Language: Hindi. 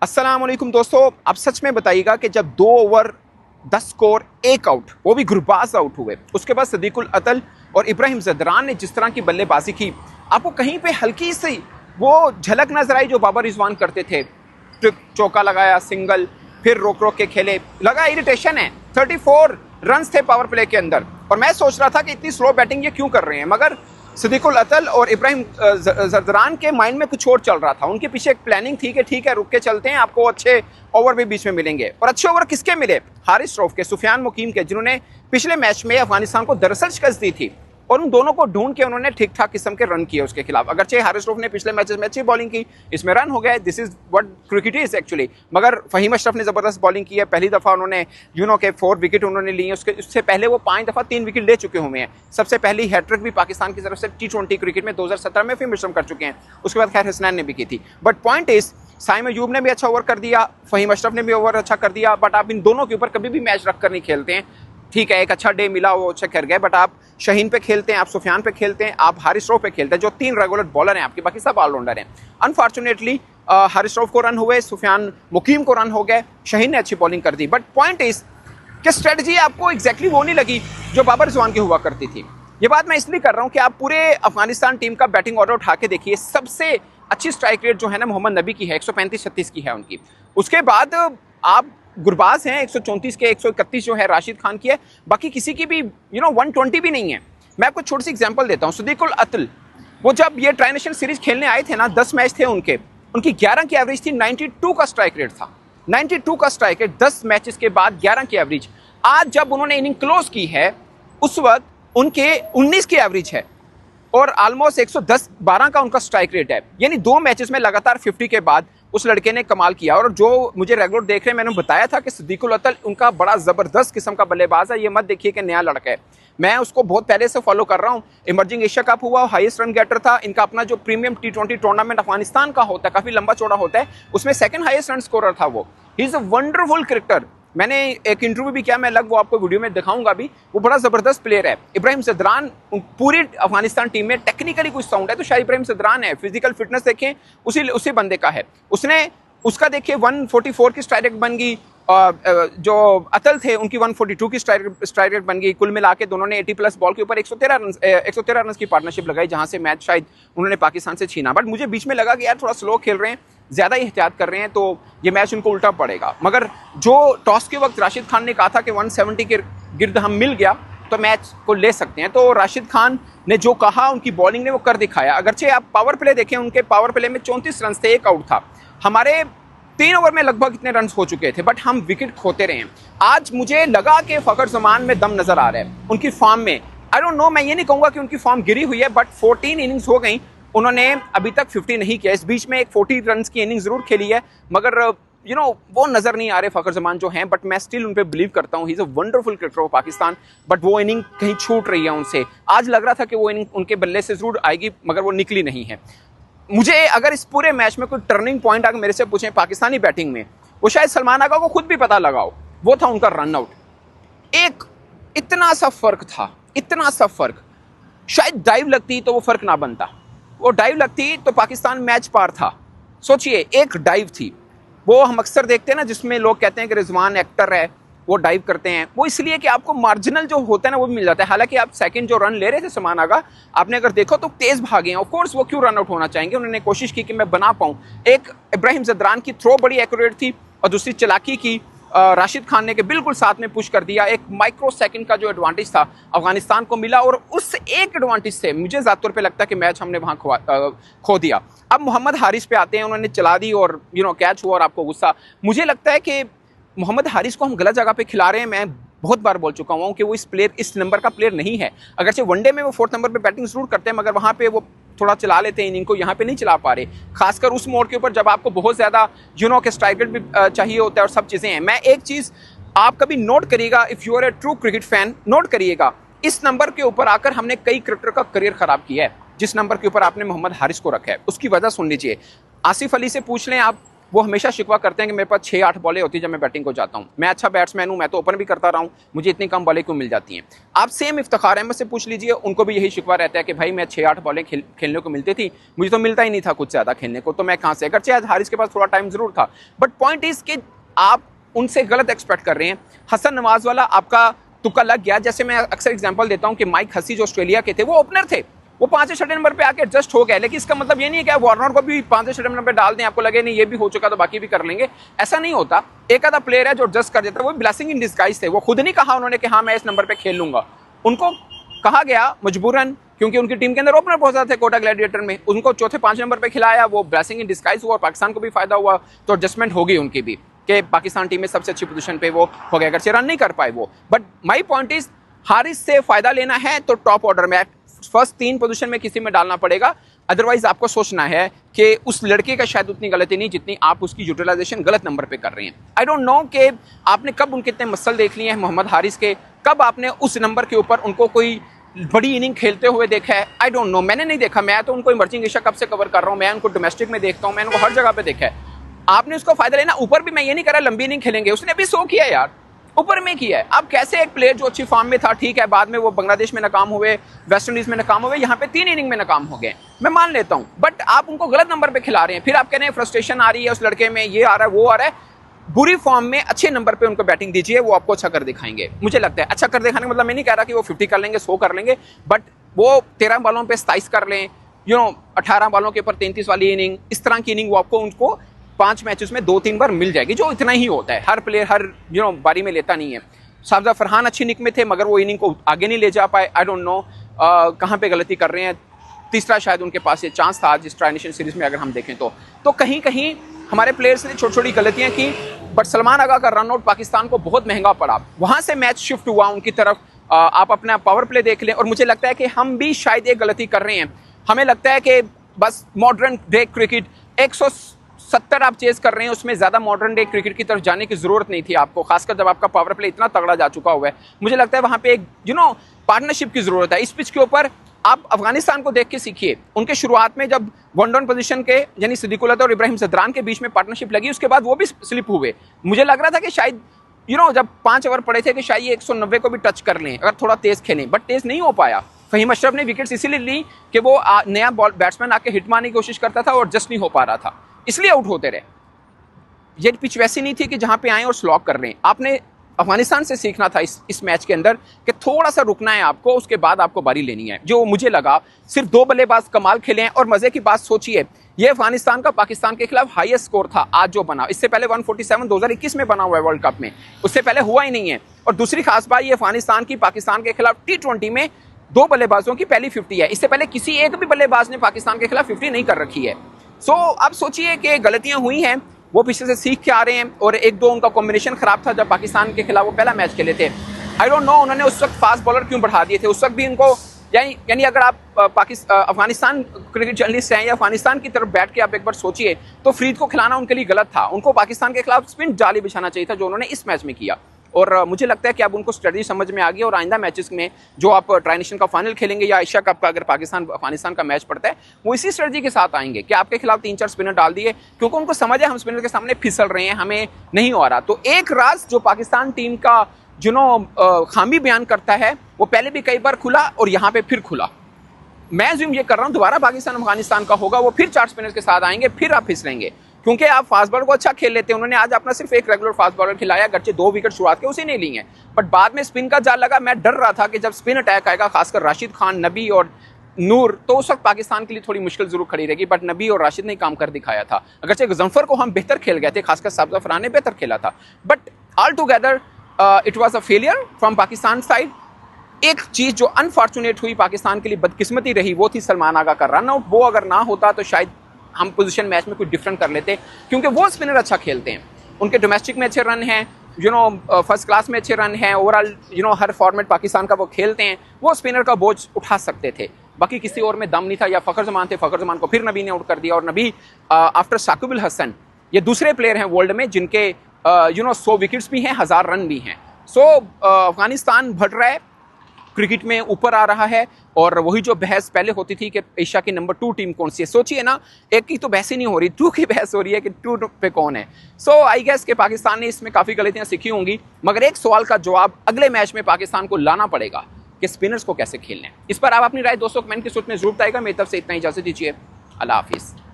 अस्सलाम वालेकुम दोस्तों, आप सच में बताइएगा कि जब 2 ओवर 10 स्कोर 1 आउट, वो भी गुरबाज आउट हुए, उसके बाद सदीकुल अतल और इब्राहिम ज़दरान ने जिस तरह की बल्लेबाजी की, आपको कहीं पे हल्की सी वो झलक नजर आई जो बाबर रिजवान करते थे। चौका लगाया, सिंगल, फिर रोक रोक के खेले, लगा इरिटेशन है। 34 रन्स थे पावर प्ले के अंदर और मैं सोच रहा था कि इतनी स्लो बैटिंग ये क्यों कर रहे हैं, मगर सदीकुल अतल और इब्राहिम ज़दरान के माइंड में कुछ और चल रहा था। उनके पीछे एक प्लानिंग थी कि ठीक है रुक के चलते हैं, आपको अच्छे ओवर भी बीच में मिलेंगे। और अच्छे ओवर किसके मिले? हारिस रऊफ के, सुफियान मुकीम के, जिन्होंने पिछले मैच में अफगानिस्तान को दरअसल शिकस्त दी थी और उन दोनों को ढूंढ के उन्होंने ठीक ठाक किस्म के रन किए उसके खिलाफ। अगरचे हारिस रऊफ ने पिछले मैचेस में अच्छी बॉलिंग की, इसमें रन हो गए, this is what cricket is actually. मगर फहीम अशरफ ने जबरदस्त बॉलिंग की है, पहली दफा उन्होंने के 4 विकेट उन्होंने लिए। उससे पहले वो 5 दफा 3 विकेट ले चुके हुए हैं। सबसे पहली हैट्रिक भी पाकिस्तान की तरफ से T20 क्रिकेट में 2017 में फहीम अशरफ कर चुके हैं। उसके बाद खैर हसनैन ने भी की थी। But point is, Saim Ayub ने भी अच्छा ओवर कर दिया, फहीम अशरफ ने भी ओवर अच्छा कर दिया। बट आप इन दोनों के ऊपर कभी भी मैच रख कर नहीं खेलते हैं। ठीक है, एक अच्छा डे मिला, वो अच्छा कर गए, बट आप शाहीन पे खेलते हैं, आप सुफियान पे खेलते हैं, आप हारिस रऊफ पे खेलते हैं, जो 3 रेगुलर बॉलर हैं आपके, बाकी सब ऑलराउंडर हैं। अनफॉर्चुनेटली हारिस रऊफ को रन हुए, सुफियान मुकीम को रन हो गए, शाहीन ने अच्छी बॉलिंग कर दी। बट पॉइंट इज कि स्ट्रेटजी आपको एग्जैक्टली वो नहीं लगी जो बाबर रिजवान की हुआ करती थी। ये बात मैं इसलिए कर रहा हूँ कि आप पूरे अफगानिस्तान टीम का बैटिंग ऑर्डर उठा के देखिए, सबसे अच्छी स्ट्राइक रेट जो है ना मोहम्मद नबी की है, 135-36 की है उनकी। उसके बाद आप गुरबाज हैं 134 के, 131 जो है राशिद खान की है, बाकी किसी की भी 120 भी नहीं है। मैं आपको छोटी सी एग्जांपल देता हूं। सदीकुल अतल, वो जब ये ट्राई नेशन सीरीज खेलने आए थे ना, 10 मैच थे उनकी 11 की एवरेज थी, 92 का स्ट्राइक रेट था। 92 का स्ट्राइक रेट 10 मैचेस के बाद 11 की एवरेज। आज जब उन्होंने इनिंग क्लोज की है उस वक्त उनके 19 की एवरेज है और ऑलमोस्ट 110-12 का उनका स्ट्राइक रेट है। यानी 2 मैचेस में लगातार 50 के बाद उस लड़के ने कमाल किया। और जो मुझे रेगुलर देख रहे हैं, मैंने बताया था कि सदीकुल अतल उनका बड़ा जबरदस्त किस्म का बल्लेबाज है। ये मत देखिए कि नया लड़का है, मैं उसको बहुत पहले से फॉलो कर रहा हूँ। इमर्जिंग एशिया कप हुआ, हाईएस्ट रन गेटर था। इनका अपना जो प्रीमियम T20 टूर्नामेंट अफगानिस्तान का होता है, काफी लंबा चौड़ा होता है, उसमें सेकंड हाईएस्ट रन स्कोरर था वो। He is a wonderful cricketer. मैंने एक इंटरव्यू भी किया, मैं वो आपको वीडियो में दिखाऊंगा भी। वो बड़ा जबरदस्त प्लेयर है। इब्राहिम ज़दरान, पूरी अफगानिस्तान टीम में टेक्निकली कुछ साउंड है तो शायद इब्राहिम ज़दरान है। फिजिकल फिटनेस देखें उसी बंदे का है। उसका देखिए 144 की स्ट्राइक रेट बन गई, जो अतल थे उनकी 142 की स्ट्राइक रेट बन गई। कुल मिला के दोनों ने 80+ बॉल के ऊपर 113 रन की पार्टनरशिप लगाई, जहां से मैच शायद उन्होंने पाकिस्तान से छीना। बट मुझे बीच में लगा कि यार थोड़ा स्लो खेल रहे हैं, ज्यादा ही एहतियात कर रहे हैं, तो ये मैच उनको उल्टा पड़ेगा। मगर जो टॉस के वक्त राशिद खान ने कहा था कि 170 के गिर्द हम मिल गया तो मैच को ले सकते हैं, तो राशिद खान ने जो कहा उनकी बॉलिंग ने वो कर दिखाया। अगरचे आप पावर प्ले देखें, उनके पावर प्ले में 34 रन थे, 1 आउट था। हमारे 3 ओवर में लगभग इतने रन हो चुके थे, बट हम विकेट खोते रहे। आज मुझे लगा कि फखर जमान में दम नजर आ रहा है उनकी फॉर्म में। आई डोंट नो, मैं ये नहीं कहूंगा कि उनकी फॉर्म गिरी हुई है, बट 14 इनिंग्स हो गई, उन्होंने अभी तक 50 नहीं किया। इस बीच में एक 40 रन की इनिंग जरूर खेली है, मगर वो नजर नहीं आ रहे फखर जमान जो हैं। बट मैं स्टिल उन पे बिलीव करता हूँ, he is a wonderful cricketer of Pakistan. But वो इनिंग कहीं छूट रही है उनसे। आज लग रहा था कि वो इनिंग उनके बल्ले से जरूर आएगी, मगर वो निकली नहीं है। मुझे अगर इस पूरे मैच में कोई टर्निंग पॉइंट अगर मेरे से पूछें पाकिस्तानी बैटिंग में, वो शायद सलमान आगा को खुद भी पता लगाओ, वो था उनका रन आउट। एक इतना सा फर्क था, इतना सा फर्क, शायद डाइव लगती तो वो फर्क ना बनता। वो डाइव लगती तो पाकिस्तान मैच पार था। सोचिए, एक डाइव थी। वो हम अक्सर देखते हैं ना, जिसमें लोग कहते हैं कि रिजवान एक्टर है, वो डाइव करते हैं, वो इसलिए कि आपको मार्जिनल जो होता है ना वो भी मिल जाता है। हालांकि आप सेकंड जो रन ले रहे थे सलमान आगा, आपने अगर देखो तो तेज भागे हैं। ऑफ कोर्स वो क्यों रन आउट होना चाहेंगे, उन्होंने कोशिश की कि मैं बना पाऊं। एक इब्राहिम ज़दरान की थ्रो बड़ी एक्यूरेट थी और दूसरी चालाकी की राशिद खान ने के बिल्कुल साथ में पुश कर दिया। एक माइक्रो सेकंड का जो एडवांटेज था अफगानिस्तान को मिला, और उस एक एडवांटेज से मुझे ज़्यादा तौर पे लगता है कि मैच हमने वहां खो दिया। अब मोहम्मद हारिस पे आते हैं, उन्होंने चला दी और कैच हुआ और आपको गुस्सा। मुझे लगता है कि मोहम्मद हारिस को हम गलत जगह पे खिला रहे हैं। मैं बहुत बार बोल चुका हूँ कि वो इस नंबर का प्लेयर नहीं है। अगरचे वनडे में वो 4th नंबर पे बैटिंग जरूर करते हैं, मगर वहाँ पे वो थोड़ा चला लेते हैं इनिंग को, यहाँ पे नहीं चला पा रहे। खासकर उस मोड के ऊपर जब आपको बहुत ज्यादा के स्ट्राइक रेट भी चाहिए होता है और सब चीजें हैं। मैं एक चीज आप कभी नोट करिएगा, if you are a true cricket fan, note करिएगा, इस नंबर के ऊपर आकर हमने कई क्रिकेटर का करियर खराब किया है। जिस नंबर के ऊपर आपने मोहम्मद हारिस को रखा है उसकी वजह सुन लीजिए। आसिफ अली से पूछ लें आप, वो हमेशा शिकवा करते हैं कि मेरे पास 6-8 बॉलें होती है जब मैं बैटिंग को जाता हूँ, मैं अच्छा बैट्समैन हूँ, मैं तो ओपन भी करता रहा हूँ, मुझे इतनी कम बॉलें क्यों मिल जाती हैं। आप सेम इफ्तिखार अहमद से पूछ लीजिए, उनको भी यही शिकवा रहता है कि भाई मैं 6-8 बॉलें खेलने को मिलती थी, मुझे तो मिलता ही नहीं था कुछ ज़्यादा खेलने को, तो मैं कहाँ से, अगरचे आज हारिस के पास थोड़ा टाइम ज़रूर था, बट पॉइंट इज़ कि आप उनसे गलत एक्सपेक्ट कर रहे हैं। हसन नवाज वाला आपका तुक्का लग गया। जैसे मैं अक्सर एग्जांपल देता हूं कि माइक हसी जो ऑस्ट्रेलिया के थे वो ओपनर थे, वो 5-6 नंबर पे आके एडजस्ट हो गए, लेकिन इसका मतलब ये नहीं है कि वार्नर को भी 5-6 नंबर पे डाल दें, आपको लगे नहीं ये भी हो चुका तो बाकी भी कर लेंगे, ऐसा नहीं होता। एक आधा प्लेयर है जो एडजस्ट कर देता है, वो ब्लेसिंग इन डिस्गाइज थे, वो खुद नहीं कहा उन्होंने कि हाँ मैं इस नंबर पे खेल लूंगा, उनको कहा गया मजबूरन, क्योंकि उनकी टीम के अंदर ओपनर बहुत ज्यादा थे कोटा ग्लैडिएटर में, उनको चौथे 5 नंबर पे खिलाया, वो ब्लेसिंग इन डिस्गाइज हुआ और पाकिस्तान को भी फायदा हुआ, तो एडजस्टमेंट होगी उनकी भी कि पाकिस्तान टीम में सबसे अच्छी पोजीशन पे वो हो गया, अगर रन नहीं कर पाए वो। But my point is Haris से फायदा लेना है तो टॉप ऑर्डर में फर्स्ट 3 पोजीशन में किसी में डालना पड़ेगा, अदरवाइज आपको सोचना है कि उस लड़के का शायद उतनी गलती नहीं जितनी आप उसकी यूटिलाइजेशन गलत नंबर पे कर रहे हैं। आई डोंट नो कि आपने कब उनके इतने मसल देख लिए हैं मोहम्मद हारिस के, कब आपने उस नंबर के ऊपर उनको कोई बड़ी इनिंग खेलते हुए देखा है, आई डोंट नो, मैंने नहीं देखा। मैं तो उनको इमर्जिंग एशिया कप से कवर कर रहा हूँ, मैं उनको डोमेस्टिक में देखता हूँ, मैं उनको हर जगह पे देखा है। आपने उसको फायदा लेना, ऊपर भी मैं ये नहीं कर रहा लंबी इनिंग खेलेंगे, उसने भी 100 किया यार, ऊपर में किया है। आप कैसे एक प्लेयर जो अच्छी फॉर्म में था, ठीक है बाद में वो बांग्लादेश में नाकाम हुए, वेस्ट इंडीज में नाकाम हुए, यहाँ पे 3 इनिंग में नाकाम हो गए, मैं मान लेता हूँ, बट आप उनको गलत नंबर पे खिला रहे हैं। फिर आप कह रहे हैं फ्रस्ट्रेशन आ रही है उस लड़के में, ये आ रहा है वो आ रहा है। बुरी फॉर्म में अच्छे नंबर पे उनको बैटिंग दीजिए, वो आपको अच्छा कर दिखाएंगे। मुझे लगता है अच्छा कर दिखाने का मतलब मैं नहीं कह रहा कि वो 50 कर लेंगे, 100 कर लेंगे, बट वो 13 बॉलों पे 27 कर लें, 18 बॉलों के ऊपर 33 वाली इनिंग, इस तरह की इनिंग वो आपको उनको 5 मैचेस में 2-3 बार मिल जाएगी, जो इतना ही होता है। हर प्लेयर हर बारी में लेता नहीं है। शाहजाद फरहान अच्छी निक में थे मगर वो इनिंग को आगे नहीं ले जा पाए। आई डोंट नो कहाँ पे गलती कर रहे हैं। तीसरा शायद उनके पास ये चांस था जिस ट्राई नेशन सीरीज में अगर हम देखें तो कहीं कहीं हमारे प्लेयर्स ने छोटी छोटी गलतियां की, बट सलमान आगा का रन आउट पाकिस्तान को बहुत महंगा पड़ा। वहां से मैच शिफ्ट हुआ उनकी तरफ। आप अपना पावर प्ले देख लें, और मुझे लगता है कि हम भी शायद एक गलती कर रहे हैं। हमें लगता है कि बस मॉडर्न डे क्रिकेट 170 आप चेज कर रहे हैं, उसमें ज्यादा मॉडर्न डे क्रिकेट की तरफ जाने की जरूरत नहीं थी आपको, खासकर जब आपका पावर प्ले इतना तगड़ा जा चुका हुआ है। मुझे लगता है वहां पे एक पार्टनरशिप की जरूरत है। इस पिच के ऊपर आप अफगानिस्तान को देख के सीखिए। उनके शुरुआत में जब वन डाउन पोजीशन के यानी सिद्दीकुल अता और इब्राहिम ज़दरान के बीच में पार्टनरशिप लगी, उसके बाद वो भी स्लिप हुए। मुझे लग रहा था कि शायद जब 5 ओवर पड़े थे कि शायद ये 190 को भी टच कर लें अगर थोड़ा तेज खेलें, बट तेज नहीं हो पाया। फहीम अशरफ ने विकेट्स इसीलिए ली कि वो नया बैट्समैन आके हिट मारने की कोशिश करता था और जस्ट नहीं हो पा रहा था, इसलिए आउट होते रहे। ये पिच वैसी नहीं थी कि जहां पे आए और स्लॉक कर रहे हैं। आपने अफगानिस्तान से सीखना था इस मैच के अंदर कि थोड़ा सा रुकना है आपको, उसके बाद आपको बारी लेनी है। जो मुझे लगा सिर्फ 2 बल्लेबाज कमाल खेले हैं। और मजे की बात सोचिए, ये अफगानिस्तान का पाकिस्तान के खिलाफ हाईएस्ट स्कोर था आज जो बना। इससे पहले 147 2021 में बना हुआ है वर्ल्ड कप में, उससे पहले हुआ ही नहीं है। और दूसरी खास बात, ये अफगानिस्तान की पाकिस्तान के खिलाफ T20 में 2 बल्लेबाजों की पहली 50 है। इससे पहले किसी एक भी बल्लेबाज ने पाकिस्तान के खिलाफ 50 नहीं कर रखी है। सो अब सोचिए कि गलतियां हुई हैं, वो पीछे से सीख के आ रहे हैं। और 1-2 उनका कॉम्बिनेशन खराब था जब पाकिस्तान के खिलाफ वो पहला मैच खेले थे। आई डोंट नो उन्होंने उस वक्त फास्ट बॉलर क्यों बढ़ा दिए थे। उस वक्त भी उनको यानी अगर आप अफगानिस्तान क्रिकेट जर्नलिस्ट हैं या अफगानिस्तान की तरफ बैठ के आप एक बार सोचिए, तो फरीद को खिलाना उनके लिए गलत था। उनको पाकिस्तान के खिलाफ स्पिन जाली बिछाना चाहिए था, जो उन्होंने इस मैच में किया। और मुझे लगता है कि अब उनको स्ट्रेटजी समझ में आ गई। और आइंदा मैचेस में जो आप ट्राई नेशन का फाइनल खेलेंगे या एशिया कप का अगर पाकिस्तान अफगानिस्तान का मैच पड़ता है, वो इसी स्ट्रेटजी के साथ आएंगे कि आपके खिलाफ 3-4 स्पिनर डाल दिए, क्योंकि उनको समझ है हम स्पिनर के सामने फिसल रहे हैं, हमें नहीं हो रहा। तो एक राज जो पाकिस्तान टीम का खामी बयान करता है, वो पहले भी कई बार खुला और यहाँ पे फिर खुला। मैं ज़ूम ये कर रहा हूँ दोबारा पाकिस्तान अफगानिस्तान का होगा, वो फिर 4 स्पिनर्स के साथ आएंगे, फिर आप फिसलेंगे, क्योंकि आप फास्ट बॉलर को अच्छा खेल लेते हैं। उन्होंने आज अपना सिर्फ एक रेगुलर फास्ट बॉलर खिलाया, गरचे 2 विकेट शुरुआत के उसी ने ली हैं, बट बाद में स्पिन का जाल लगा। मैं डर रहा था कि जब स्पिन अटैक आएगा, खासकर राशिद खान, नबी और नूर, तो उस वक्त पाकिस्तान के लिए थोड़ी मुश्किल जरूर खड़ी रहेगी। बट नबी और राशिद ने काम कर दिखाया था। अगरचे गजनफर को हम बेहतर खेल गए थे, खासकर शाहजाद फरहान ने बेहतर खेला था, but all together it was a failure from Pakistan side. एक चीज जो अनफॉर्चुनेट हुई पाकिस्तान के लिए, बदकिस्मती रही, वो थी सलमान आगा का रन आउट। वो अगर ना होता तो शायद हम पोजीशन मैच में कुछ डिफरेंट कर लेते, क्योंकि वो स्पिनर अच्छा खेलते हैं। उनके डोमेस्टिक में अच्छे रन हैं, फर्स्ट क्लास में अच्छे रन हैं, ओवरऑल हर फॉर्मेट पाकिस्तान का वो खेलते हैं। वो स्पिनर का बोझ उठा सकते थे, बाकी किसी और में दम नहीं था। या फ़खर जमान थे, फ़खर जमान को फिर नबी ने आउट कर दिया। और नबी आफ्टर साकिब अल हसन ये दूसरे प्लेयर हैं वर्ल्ड में जिनके 100 विकेट्स भी हैं, 1000 रन भी हैं। सो अफगानिस्तान बढ़ रहा है, क्रिकेट में ऊपर आ रहा है। और वही जो बहस पहले होती थी कि एशिया की नंबर 2 टीम कौन सी है, सोचिए ना, एक की तो बहस ही नहीं हो रही, 2 की बहस हो रही है कि 2 पे कौन है। सो आई गेस कि पाकिस्तान ने इसमें काफ़ी गलतियां सीखी होंगी, मगर एक सवाल का जवाब अगले मैच में पाकिस्तान को लाना पड़ेगा कि स्पिनर्स को कैसे खेलना है। इस पर आप अपनी राय दोस्तों कमेंट के सूत्र में जरूर बताएगा। मेरी तरफ से इतना ही, इजाजत दीजिए, अल्लाह हाफिज़।